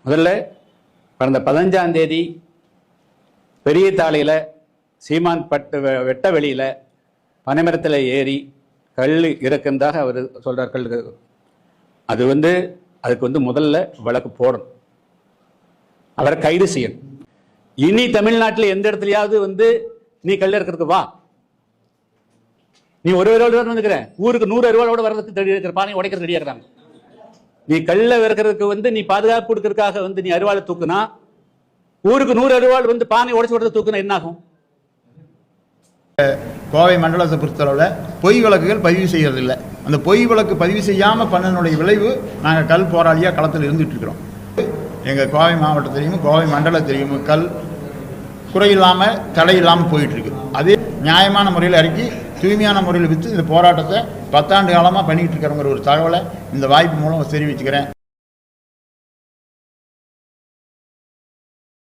முதல்ல கடந்த 15ஆம் தேதி பெரிய தாளையில் சீமான் பட்டு வெட்ட வெளியில் பனைமரத்தில் ஏறி கல் இறக்குன்றதாக அவர் சொல்கிறார். கல் அது அதுக்கு முதல்ல வழக்கு போடணும், அவரை கைது செய்யணும். இனி தமிழ்நாட்டில் எந்த இடத்துலையாவது நீ கல் இறக்கிறதுக்கு வா, நீ ஒரு அருவாள் வந்துக்கிற ஊருக்கு 100 அருவாளோட வர்றதுக்கு ரெடி இருக்கிற, பானை உடைக்கிறது ரெடியா இருக்கிறாங்க. நீ கல்ல இறக்கிறதுக்கு நீ பாதுகாப்பு கொடுக்கறதுக்காக நீ அருவாளை தூக்குனா, ஊருக்கு 100 அருவாள் பானை உடைச்சு விடுறது தூக்குனா என்ன ஆகும்? கோவை மண்டலத்தை பொறுத்தளவில் பொய் வழக்குகள் பதிவு செய்யறதில்லை. அந்த பொய் வழக்கு பதிவு செய்யாமல் பண்ணனுடைய விளைவு நாங்கள் கல் போராளியாக களத்தில் இருந்துட்டு இருக்கிறோம். எங்கள் கோவை மாவட்டத்திலையும் கோவை மண்டலத்திலையும் கல் குறையில்லாமல் தடை இல்லாமல் போயிட்டு இருக்கு. அதே நியாயமான முறையில் இறக்கி தூய்மையான முறையில் விற்று இந்த போராட்டத்தை 10 ஆண்டு காலமாக பண்ணிட்டு இருக்கிறோங்கிற ஒரு தகவலை இந்த வாய்ப்பு மூலம் தெரிவிச்சுக்கிறேன்.